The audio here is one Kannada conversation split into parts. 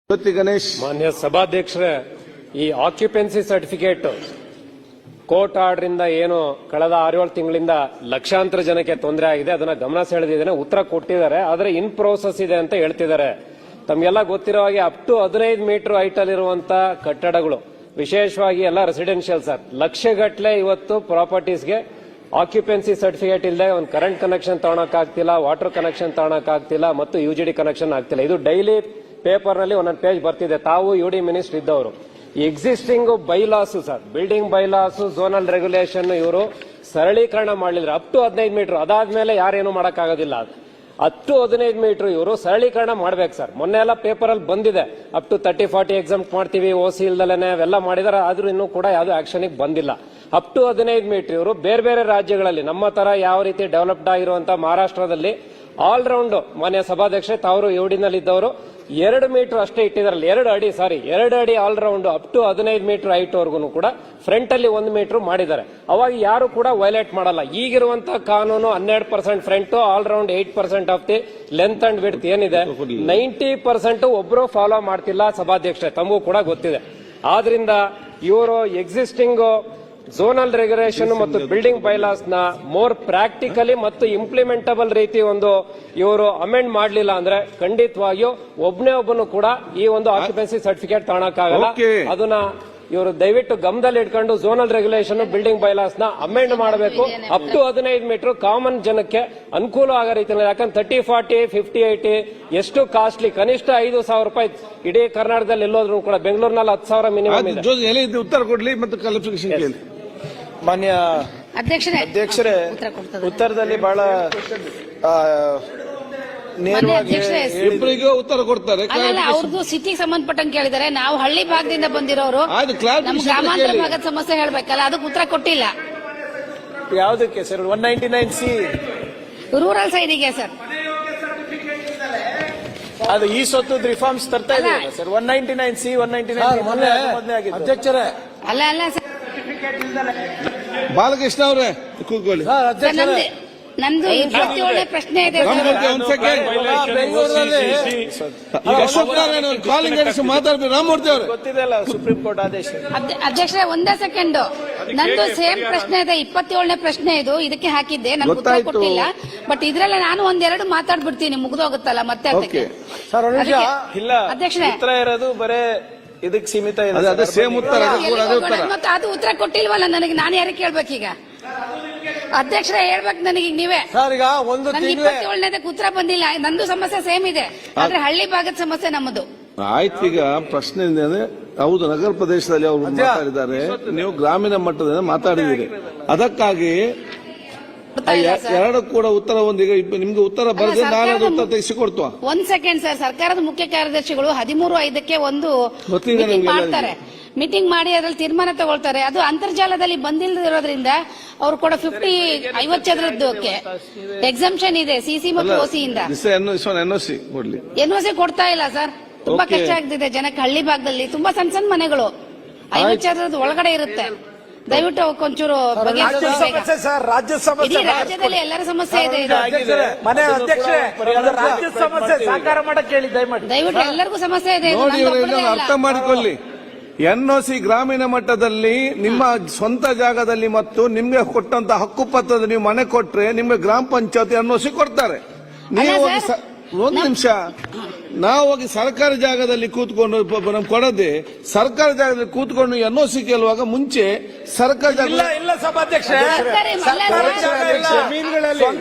ಗಣೇಶ್ ಮಾನ್ಯ ಸಭಾಧ್ಯಕ್ಷರೇ, ಈ ಆಕ್ಯುಪೆನ್ಸಿ ಸರ್ಟಿಫಿಕೇಟ್ ಕೋರ್ಟ್ ಆರ್ಡರ್ ಇಂದ ಏನು ಕಳೆದ 6-7 ತಿಂಗಳಿಂದ ಲಕ್ಷಾಂತರ ಜನಕ್ಕೆ ತೊಂದರೆ ಆಗಿದೆ, ಅದನ್ನ ಗಮನ ಸೆಳೆದಿದ್ದೇನೆ. ಉತ್ತರ ಕೊಟ್ಟಿದ್ದಾರೆ, ಆದ್ರೆ ಇನ್ ಪ್ರೋಸೆಸ್ ಇದೆ ಅಂತ ಹೇಳ್ತಿದ್ದಾರೆ. ತಮಗೆಲ್ಲ ಗೊತ್ತಿರೋ ಹಾಗೆ ಅಪ್ ಟು 15 ಮೀಟರ್ ಹೈಟ್ ಅಲ್ಲಿರುವಂತ ಕಟ್ಟಡಗಳು, ವಿಶೇಷವಾಗಿ ಎಲ್ಲ ರೆಸಿಡೆನ್ಷಿಯಲ್ ಸರ್, ಲಕ್ಷಗಟ್ಟಲೆ ಇವತ್ತು ಪ್ರಾಪರ್ಟೀಸ್ಗೆ ಆಕ್ಯುಪೆನ್ಸಿ ಸರ್ಟಿಫಿಕೇಟ್ ಇಲ್ಲದೆ ಒಂದು ಕರೆಂಟ್ ಕನೆಕ್ಷನ್ ತಗೊಳಕ್ಕಾಗ್ತಿಲ್ಲ, ವಾಟರ್ ಕನೆಕ್ಷನ್ ತಗೊಳಕ್ಕಾಗ್ತಿಲ್ಲ ಮತ್ತು UGD ಕನೆಕ್ಷನ್ ಆಗ್ತಿಲ್ಲ. ಇದು ಡೈಲಿ ಪೇಪರ್ ನಲ್ಲಿ ಒಂದೊಂದು ಪೇಜ್ ಬರ್ತಿದೆ. ತಾವು UD ಮಿನಿಸ್ಟರ್ ಇದ್ದವರು. Existing bylaws sir, building bylaws, zonal regulation ಇವರು ಸರಳೀಕರಣ ಮಾಡಲಿದ್ರೆ ಅಪ್ ಟು 15 ಮೀಟರ್, ಅದಾದ್ಮೇಲೆ ಯಾರೇನು ಮಾಡಕ್ಕಾಗೋದಿಲ್ಲ. ಅಪ್ ಟು 15 ಮೀಟರ್ ಇವರು ಸರಳೀಕರಣ ಮಾಡ್ಬೇಕು ಸರ್. ಮೊನ್ನೆ ಎಲ್ಲ ಪೇಪರ್ ಅಲ್ಲಿ ಬಂದಿದೆ, ಅಪ್ ಟು 30-40 ಎಕ್ಸಾಮ್ ಮಾಡ್ತೀವಿ, OC ಇಲ್ದಲೇನೆ ಅವೆಲ್ಲ ಮಾಡಿದಾರೆ, ಆದ್ರೂ ಇನ್ನೂ ಕೂಡ ಯಾವ್ದು ಆಕ್ಷನ್ ಬಂದಿಲ್ಲ. ಅಪ್ ಟು 15 ಮೀಟರ್ ಇವರು ಬೇರೆ ಬೇರೆ ರಾಜ್ಯಗಳಲ್ಲಿ ನಮ್ಮ ತರ ಯಾವ ರೀತಿ ಡೆವಲಪ್ಡ್ ಆಗಿರುವಂತ ಮಹಾರಾಷ್ಟ್ರದಲ್ಲಿ ಆಲ್ ರೌಂಡ್, ಮಾನ್ಯ ಸಭಾಧ್ಯಕ್ಷೆ ತಾವರು UDನಲ್ಲಿ ಇದ್ದವರು 2 ಮೀಟರ್ ಅಷ್ಟೇ ಇಟ್ಟಿದಾರಲ್ಲ, 2 ಅಡಿ all round up to 15 metre height ವರ್ಗು ಕೂಡ ಫ್ರಂಟ್ ಅಲ್ಲಿ 1 ಮೀಟರ್ ಮಾಡಿದ್ದಾರೆ. ಅವಾಗ ಯಾರು ಕೂಡ ವೈಲೇಟ್ ಮಾಡಲ್ಲ. ಈಗಿರುವಂತಹ ಕಾನೂನು 12% front, all round 8% of the length and width ಏನಿದೆ, 90% ಒಬ್ರು ಫಾಲೋ ಮಾಡ್ತಿಲ್ಲ ಸಭಾಧ್ಯಕ್ಷೆ, ತಮಗೂ ಕೂಡ ಗೊತ್ತಿದೆ. ಆದ್ರಿಂದ ಇವರು ಎಕ್ಸಿಸ್ಟಿಂಗ್ ಝೋನಲ್ ರೆಗ್ಯುಲೇಷನ್ ಮತ್ತು ಬಿಲ್ಡಿಂಗ್ ಬೈಲಾಸ್ ನ ಮೋರ್ ಪ್ರಾಕ್ಟಿಕಲಿ ಮತ್ತು ಇಂಪ್ಲಿಮೆಂಟಬಲ್ ರೀತಿ ಒಂದು ಇವರು ಅಮೆಂಡ್ ಮಾಡಲಿಲ್ಲ ಅಂದ್ರೆ ಖಂಡಿತವಾಗಿಯೂ ಒಬ್ಬನು ಕೂಡ ಈ ಒಂದು ಆಕ್ಯುಪೆನ್ಸಿ ಸರ್ಟಿಫಿಕೇಟ್ ತಗೊಳಕ್ಕಾಗಲ್ಲ. ಅದನ್ನ ಇವರು ದಯವಿಟ್ಟು ಗಮನದಲ್ಲಿ ಇಟ್ಕೊಂಡು ಝೋನಲ್ ರೆಗ್ಯುಲೇಷನ್, ಬಿಲ್ಡಿಂಗ್ ಬೈಲಾಸ್ ನ ಅಮೆಂಡ್ ಮಾಡಬೇಕು. ಅಪ್ ಟು 15 ಮೀಟರ್ ಕಾಮನ್ ಜನಕ್ಕೆ ಅನುಕೂಲ ಆಗೋ ರೀತಿಯಲ್ಲಿ. ಯಾಕಂದ್ರೆ 30, 40, 50, 80 ಎಷ್ಟು ಕಾಸ್ಟ್ಲಿ, ಕನಿಷ್ಠ 5,000 ರೂಪಾಯಿ ಇಡೀ ಕರ್ನಾಟಕದಲ್ಲಿ ಎಲ್ಲೋದ್ರೂ ಕೂಡ. ಬೆಂಗಳೂರಿನಲ್ಲಿ 10,000 ಮಿನಿಮಮ್ ಇದೆ. ಉತ್ತರ ಕೊಡ್ಲಿ ಮತ್ತು ಕ್ಲಾರಿಫಿಕೇಶನ್ ಕೇಳಿ. ಮಾನ್ಯ ಅಧ್ಯಕ್ಷರೇ, ಉತ್ತರದಲ್ಲಿ ಬಹಳ ನೇರವಾಗಿ ಇಬ್ಬರಿಗೂ ಉತ್ತರ ಕೊಡ್ತಾರೆ. ಅವ್ರದ್ದು ಸಿಟಿಗೆ ಸಂಬಂಧಪಟ್ಟಂಗೆ ಕೇಳಿದ್ದಾರೆ. ನಾವು ಹಳ್ಳಿ ಭಾಗದಿಂದ ಬಂದಿರೋರು, ನಮ್ಮ ಗ್ರಾಮಾಂತರ ಭಾಗದ ಸಮಸ್ಯೆ ಹೇಳ್ಬೇಕಲ್ಲ, ಅದಕ್ಕೆ ಉತ್ತರ ಕೊಟ್ಟಿಲ್ಲ. ಯಾವುದಕ್ಕೆ ಸರ್? 199C ರೂರಲ್ ಸೈಡಿಗೆ ಸರ್. ಅದು ಈ ಸೊತ್ತು ರಿಫಾರ್ಮ್ಸ್ ತರ್ತಾ ಇದೆ ಸರ್. 199C 199 ಅಧ್ಯಕ್ಷರೇ, ಅಲ್ಲ ಸರ್. ಬಾಲಕೃಷ್ಣ ಅವರೇ ಕೂತ್ಕೊಳ್ಳಿ. ನಂದು 27ನೇ ಪ್ರಶ್ನೆ ಇದೆ. ಮಾತಾಡ್ಬೇಕು ರಾಮಮೂರ್ತಿ ಅವರು. ಗೊತ್ತಿದೆ ಅಲ್ಲ ಸುಪ್ರೀಂ ಕೋರ್ಟ್ ಆದೇಶ. ಅಧ್ಯಕ್ಷರೇ ಒಂದೇ ಸೆಕೆಂಡ್, ನಂದು ಸೇಮ್ ಪ್ರಶ್ನೆ ಇದೆ, 27ನೇ ಪ್ರಶ್ನೆ ಇದು. ಇದಕ್ಕೆ ಹಾಕಿದ್ದೆ, ನನ್ಗೆ ಉತ್ತರ ಕೊಟ್ಟಿಲ್ಲ. ಬಟ್ ಇದ್ರಲ್ಲ ನಾನು ಒಂದೆರಡು ಮಾತಾಡ್ಬಿಡ್ತೀನಿ, ಮುಗಿದೋಗುತ್ತಲ್ಲ ಮತ್ತೆ ಅದಕ್ಕೆ. ಇಲ್ಲ ಅಧ್ಯಕ್ಷರೇ, ಉತ್ತರ ಇರೋದು ಬರೇ ಇದಕ್ಕೆ ಸೀಮಿತ ಇದೆ. ಅದು ಉತ್ತರ ಕೊಟ್ಟಿಲ್ವಲ್ಲ ನನಗೆ, ನಾನು ಯಾರಿಗೆ ಕೇಳ್ಬೇಕೀಗ? ಅಧ್ಯಕ್ಷರೇ ಹೇಳ್ಬೇಕು ನನಗೆ ನೀವೇ. 27ನೇದಕ್ಕೆ ಉತ್ತರ ಬಂದಿಲ್ಲ. ನಂದು ಸಮಸ್ಯೆ ಸೇಮ್ ಇದೆ, ಆದ್ರೆ ಹಳ್ಳಿ ಭಾಗದ ಸಮಸ್ಯೆ ನಮ್ಮದು. ಆಯ್ತು, ಈಗ ಪ್ರಶ್ನೆ ಅಂದ್ರೆ ಹೌದು, ನಗರ ಪ್ರದೇಶದಲ್ಲಿ ಅವರು ಮಾತಾಡಿದ್ದಾರೆ, ನೀವು ಗ್ರಾಮೀಣ ಮಟ್ಟದಿಂದ ಮಾತಾಡಿದ್ದೀರಿ. ಅದಕ್ಕಾಗಿ ಎರಡು ಕೂಡ ಉತ್ತರ ಒಂದೀಗ ನಿಮ್ಗೆ ಉತ್ತರ ಬರದೆ ನಾಳೆ ಉತ್ತರ ತೆಗೆಸಿಕೊಡ್ತುವ. ಒಂದ್ ಸೆಕೆಂಡ್ ಸರ್, ಸರ್ಕಾರದ ಮುಖ್ಯ ಕಾರ್ಯದರ್ಶಿಗಳು 13/5ಕ್ಕೆ ಒಂದು ಮೀಟಿಂಗ್ ಮಾಡ್ತಾರೆ. ಮೀಟಿಂಗ್ ಮಾಡಿ ಅದ್ರಲ್ಲಿ ತೀರ್ಮಾನ ತಗೊಳ್ತಾರೆ. ಅದು ಅಂತರ್ಜಾಲದಲ್ಲಿ ಬಂದಿಲ್ಲದಿರೋದ್ರಿಂದ ಅವ್ರು ಕೂಡ 50 ಚದರದ್ದಕ್ಕೆ ಎಕ್ಸಂಪ್ಷನ್ ಇದೆ CC ಮತ್ತು OC ಇಂದ. NOC ಕೊಡ್ತಾ ಇಲ್ಲ ಸರ್. ತುಂಬಾ ಕಷ್ಟ ಆಗ್ತಿದೆ ಜನಕ್ಕೆ. ಹಳ್ಳಿ ಭಾಗದಲ್ಲಿ ತುಂಬಾ ಸಣ್ಣ ಮನೆಗಳು 50 ಚದರದ ಒಳಗಡೆ ಇರುತ್ತೆ. ದಯವಿಟ್ಟು ಒಂಚೂರು ರಾಜ್ಯದಲ್ಲಿ ಎಲ್ಲರ ಸಮಸ್ಯೆ ಇದೆ. ರಾಜ್ಯ ಸಮಸ್ಯೆ ಸಾಕಾರ ಮಾಡಕ್ಕೆ ಹೇಳಿ ದಯವಿಟ್ಟು ಎಲ್ಲರಿಗೂ ಸಮಸ್ಯೆ ಇದೆ. ಅರ್ಥ ಮಾಡಿಕೊಳ್ಳಿ. NOC ಗ್ರಾಮೀಣ ಮಟ್ಟದಲ್ಲಿ ನಿಮ್ಮ ಸ್ವಂತ ಜಾಗದಲ್ಲಿ ಮತ್ತು ನಿಮ್ಗೆ ಕೊಟ್ಟಂತ ಹಕ್ಕು ಪತ್ರದ ನೀವು ಮನೆ ಕೊಟ್ರೆ ನಿಮ್ಗೆ ಗ್ರಾಮ ಪಂಚಾಯತ್ NOC ಕೊಡ್ತಾರೆ. ನೀವು ಒಂದು ನಿಮಿಷ, ನಾವು ಹೋಗಿ ಸರ್ಕಾರಿ ಜಾಗದಲ್ಲಿ ಕೂತ್ಕೊಂಡು ಕೊಡದೆ ಸರ್ಕಾರಿ ಜಾಗದಲ್ಲಿ ಕೂತ್ಕೊಂಡು NOC ಕೇಳುವಾಗ ಮುಂಚೆ ಸರ್ಕಾರಿ ಜಾಗ ಇಲ್ಲ ಸಭಾಧ್ಯಕ್ಷ,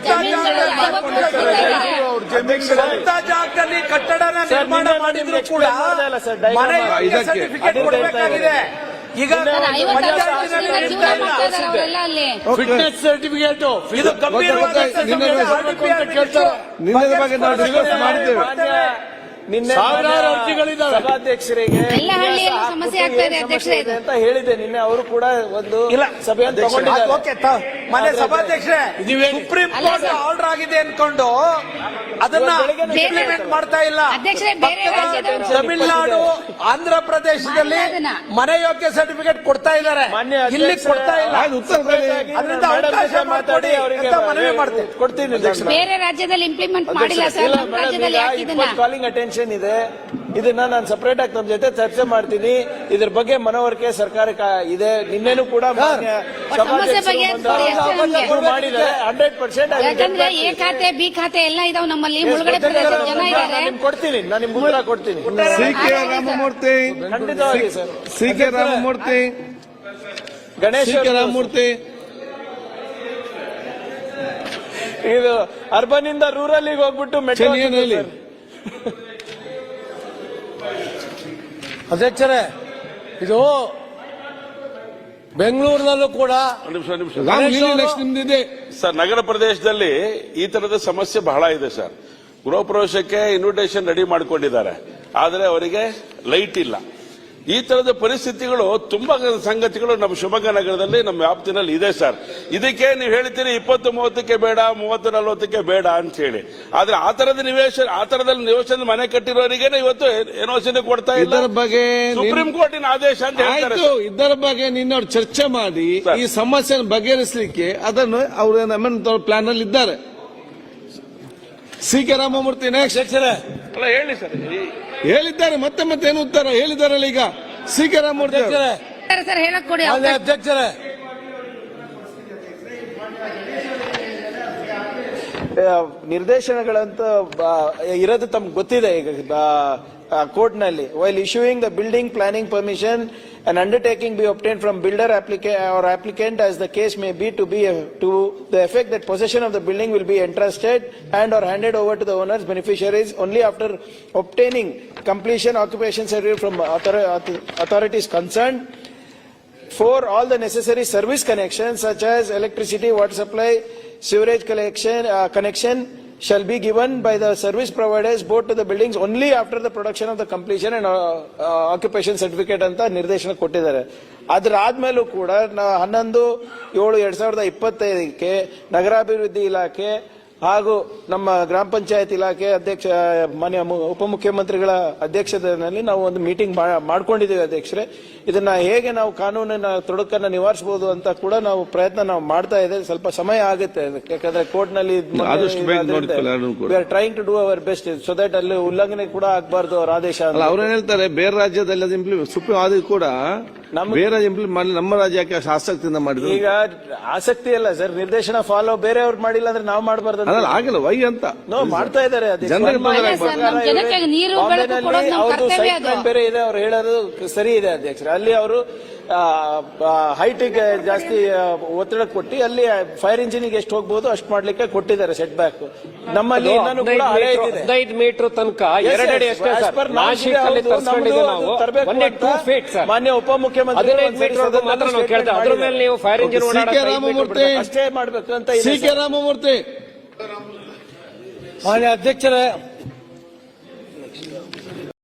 ಸ್ವಂತ ಜಾಗದಲ್ಲಿ ಕಟ್ಟಡನ ನಿರ್ಮಾಣ ಮಾಡಿದ್ರು ಕೂಡ ಸರ್ಟಿಫಿಕೇಟ್ ಕೊಡಬೇಕಾಗಿದೆ. ಈಗ ಫಿಟ್ನೆಸ್ ಸರ್ಟಿಫಿಕೇಟ್ ಇದು ಗಂಭೀರವಾದ ಬಗ್ಗೆ ನಾವು ಡಿಸ್ಕಸ್ ಮಾಡಿದ್ದೇವೆ. ನಿನ್ನೆ ಸಾವಿರಾರು ಅರ್ಜಿಗಳಿದ್ದಾವೆ ಸಭಾಧ್ಯಕ್ಷರಿಗೆ ಸಮಸ್ಯೆ ಆಗ್ತಾ ಇದೆ ಅಂತ ಹೇಳಿದೆ. ನಿನ್ನೆ ಅವರು ಕೂಡ ಒಂದು ಸಭೆಯನ್ನು ತಗೊಂಡಿದ್ದಾರೆ. ಮನೆ ಸಭಾಧ್ಯಕ್ಷರೇ, ಸುಪ್ರೀಂ ಕೋರ್ಟ್ ಆರ್ಡರ್ ಆಗಿದೆ ಅನ್ಕೊಂಡು ಅದನ್ನ ಇಂಪ್ಲಿಮೆಂಟ್ ಮಾಡ್ತಾ ಇಲ್ಲ. ತಮಿಳುನಾಡು, ಆಂಧ್ರ ಪ್ರದೇಶದಲ್ಲಿ ಮನೆ ಯೋಗ್ಯ ಸರ್ಟಿಫಿಕೇಟ್ ಕೊಡ್ತಾ ಇದ್ದಾರೆ, ಇಲ್ಲಿ ಕೊಡ್ತಾ ಇಲ್ಲ. ಅದರಿಂದ ಅವಕಾಶ ಮಾತಾಡಿ ಅವರಿಗೆ ಮನವಿ ಮಾಡ್ತೀನಿ, ಕೊಡ್ತೀನಿ. ಬೇರೆ ರಾಜ್ಯದಲ್ಲಿ ಇಂಪ್ಲಿಮೆಂಟ್ ಮಾಡಿಲ್ಲ ಸರ್, ರಾಜ್ಯದಲ್ಲಿ ಕಾಲಿಂಗ್ ಅಟೆನ್ಷನ್ ಕನೆಕ್ಷನ್ ಇದೆ. ಇದನ್ನ ನಾನು ಸಪರೇಟ್ ಆಗಿ ನಮ್ಮ ಜೊತೆ ಚರ್ಚೆ ಮಾಡ್ತೀನಿ. ಇದ್ರ ಬಗ್ಗೆ ಮನವರಿಕೆ ಸರ್ಕಾರಕ್ಕೆ ಇದೆ. ನಿನ್ನೆನೂ ಕೂಡ ಮಾನ್ಯ ಸಮಸ್ಯೆ ಬಗ್ಗೆ ಮಾಡಿದ್ದಾರೆ. 100% ಯಾಕಂದ್ರೆ ಎ ಖಾತೆ ಬಿ ಖಾತೆ ಎಲ್ಲ ಇದಾವೆ ನಮ್ಮಲ್ಲಿ ಮುಳುಗಡೆ ಪ್ರದೇಶದ ಜನ ಇದ್ದಾರೆ. ನಿಮ್ಗೆ ಕೊಡ್ತೀನಿ, ನಾನು ನಿಮ್ಗೆ ಉತ್ತರ ಕೊಡ್ತೀನಿ. ಸಿ.ಕೆ. ರಾಮಮೂರ್ತಿ, ಖಂಡಿತವಾಗಿ sir. CK. Ramamurthy, Ganesh CK. Ramamurthy, ಇದು ಅರ್ಬನ್ ಇಂದ ರೂರಲ್ ಹೋಗ್ಬಿಟ್ಟು ಮೆಟ್ರೋ ಏನು ಹೇಳಿ? ಅಧ್ಯಕ್ಷರೇ, ಇದು ಬೆಂಗಳೂರಿನಲ್ಲೂ ಕೂಡ ನೆಕ್ಸ್ಟ್ ನಿಮ್ದಿದೆ ಸರ್. ನಗರ ಪ್ರದೇಶದಲ್ಲಿ ಈ ತರದ ಸಮಸ್ಯೆ ಬಹಳ ಇದೆ ಸರ್. ಗೃಹ ಪ್ರವೇಶಕ್ಕೆ ಇನ್ವಿಟೇಷನ್ ರೆಡಿ ಮಾಡಿಕೊಂಡಿದ್ದಾರೆ, ಆದರೆ ಅವರಿಗೆ ಲೈಟ್ ಇಲ್ಲ. ಈ ತರದ ಪರಿಸ್ಥಿತಿಗಳು ತುಂಬಾ ಸಂಗತಿಗಳು ನಮ್ಮ ಶಿವಮೊಗ್ಗ ನಗರದಲ್ಲಿ ನಮ್ಮ ವ್ಯಾಪ್ತಿನಲ್ಲಿ ಇದೆ ಸರ್. ಇದಕ್ಕೆ ನೀವು ಹೇಳ್ತೀರಿ 20-30ಕ್ಕೆ ಬೇಡ, 30-40ಕ್ಕೆ ಬೇಡ ಅಂತ ಹೇಳಿ. ಆದ್ರೆ ಆ ತರದಲ್ಲಿ ನಿವೇಶನ ಮನೆ ಕಟ್ಟಿರೋರಿಗೆ ಇವತ್ತು ಎನ್ಒಸಿನೇ ಕೊಡ್ತಾ ಇಲ್ಲ. ಇದರ ಬಗ್ಗೆ ಸುಪ್ರೀಂ ಕೋರ್ಟಿನ ಆದೇಶ ಅಂತ ಹೇಳ್ತಾರೆ. ಆಯ್ತು, ಇದರ ಬಗ್ಗೆ ನಿನ್ನ ಚರ್ಚೆ ಮಾಡಿ ಈ ಸಮಸ್ಯೆ ಬಗೆಹರಿಸಲಿಕ್ಕೆ ಅದನ್ನು ಅವರು ಅಮೆಂಡ್ ಪ್ಲಾನ್ ಅಲ್ಲಿ ಇದ್ದಾರೆ. ಸಿ.ಕೆ. ರಾಮಮೂರ್ತಿ ನೆಕ್ಸ್ಟ್. ಅಲ್ಲ ಹೇಳಿ ಸರ್. ಹೇಳಿದ್ದಾರೆ, ಮತ್ತೆ ಏನು ಉತ್ತರ ಹೇಳಿದಾರಲ್ಲ ಈಗ ಸಿ.ಕೆ. ರಾಮಮೂರ್ತಿ ಅವರು. ಸರ್ ಹೇಳಕ್ ಕೊಡಿ. ಅಧ್ಯಕ್ಷರೇ, ನಿರ್ದೇಶನಗಳಂತ ಇರೋದು ತಮ್ಗೆ ಗೊತ್ತಿದೆ. ಈಗ ಕೋರ್ಟ್ ನಲ್ಲಿ while issuing the building planning permission an undertaking be obtained from builder or applicant as the case may be to the effect that possession of the building will be entrusted and or handed over to the owners beneficiaries only after obtaining completion occupation certificate from authorities concerned. For all the necessary service connections such as electricity, water supply, sewerage connection shall be given by the service providers both to the buildings only after the production of the completion and occupation certificate ಅಂತ ನಿರ್ದೇಶನ ಕೊಟ್ಟಿದ್ದಾರೆ. ಅದಾದ್ಮೇಲೂ ಕೂಡ 11/7/2025ಕ್ಕೆ ನಗರಾಭಿವೃದ್ಧಿ ಇಲಾಖೆ ಹಾಗೂ ನಮ್ಮ ಗ್ರಾಮ ಪಂಚಾಯತ್ ಇಲಾಖೆ ಅಧ್ಯಕ್ಷ ಮಾನ್ಯ ಉಪಮುಖ್ಯಮಂತ್ರಿಗಳ ಅಧ್ಯಕ್ಷತೆಯಲ್ಲಿ ನಾವು ಒಂದು ಮೀಟಿಂಗ್ ಮಾಡ್ಕೊಂಡಿದ್ದೀವಿ ಅಧ್ಯಕ್ಷರೇ. ಇದನ್ನ ಹೇಗೆ ನಾವು ಕಾನೂನಿನ ತೊಡಕನ್ನ ನಿವಾರಿಸಬಹುದು ಅಂತ ಕೂಡ ನಾವು ಪ್ರಯತ್ನ ಮಾಡ್ತಾ ಇದ್ದೇವೆ. ಸ್ವಲ್ಪ ಸಮಯ ಆಗುತ್ತೆ, ಯಾಕಂದ್ರೆ ಕೋರ್ಟ್ ನಲ್ಲಿ trying to do our best so that ಅಲ್ಲಿ ಉಲ್ಲಂಘನೆ ಕೂಡ ಆಗಬಾರ್ದು ಅವರ ಆದೇಶ. ಅವ್ರೇನ್ ಹೇಳ್ತಾರೆ, ಬೇರೆ ರಾಜ್ಯದಲ್ಲಿ ಸುಪ್ರೀಂ ಆದ ಕೂಡ ಬೇರೆ ಇಂಪ್ಲಿಮೆಂಟ್ ನಮ್ಮ ರಾಜ್ಯ ಯಾಕೆ ಆಸಕ್ತಿಯಿಂದ ಮಾಡಿದ್ರು? ಈಗ ಆಸಕ್ತಿ ಅಲ್ಲ ಸರ್, ನಿರ್ದೇಶನ ಫಾಲೋ ಬೇರೆಯವ್ರು ಮಾಡಿಲ್ಲ ಅಂದ್ರೆ ನಾವು ಮಾಡಬಾರ್ದು ಆಗಿಲ್ಲ ವೈ ಅಂತ ಮಾಡ್ತಾ ಇದ್ದಾರೆ. ನೀರು ಬೆಳಕು ಕೊಡೋದು ನಮ್ಮ ಕರ್ತವ್ಯ ಅದು. ಬೇರೆ ಇದೆ, ಅವ್ರು ಹೇಳೋದು ಸರಿ ಇದೆ ಅಧ್ಯಕ್ಷರ. ಅಲ್ಲಿ ಅವರು ಹೈಟಿಗೆ ಜಾಸ್ತಿ ಒತ್ತಡ ಕೊಟ್ಟು ಅಲ್ಲಿ ಫೈರ್ ಇಂಜಿನಿಗೆ ಎಷ್ಟು ಹೋಗ್ಬೋದು ಅಷ್ಟು ಮಾಡ್ಲಿಕ್ಕೆ ಕೊಟ್ಟಿದ್ದಾರೆ ಸೆಟ್ ಬ್ಯಾಕ್. ನಮ್ಮಲ್ಲಿ 15 ಮೀಟರ್ ತನಕ 2 ಅಡಿ ಅಷ್ಟೇ ಸರ್. ನಾಶಿಕಲ್ಲಿ ತರಿಸ್ಕೊಂಡಿದ್ದೀವಿ ನಾವು. only 2 feet sir. ಮಾನ್ಯ ಉಪಮುಖ್ಯಮಂತ್ರಿ 15 ಮೀಟರ್ ಮಾತ್ರ ನಾವು ಕೇಳ್ತಾ. ಅದ್ರ ಮೇಲೆ ನೀವು ಫೈರ್ ಇಂಜಿನ್ ಸಿ.ಕೆ. ರಾಮಮೂರ್ತಿ ಅಷ್ಟೇ ಮಾಡ್ಬೇಕು ಅಂತ. ಸಿ.ಕೆ. ರಾಮಮೂರ್ತಿ, ಮಾನ್ಯ ಅಧ್ಯಕ್ಷರೇ,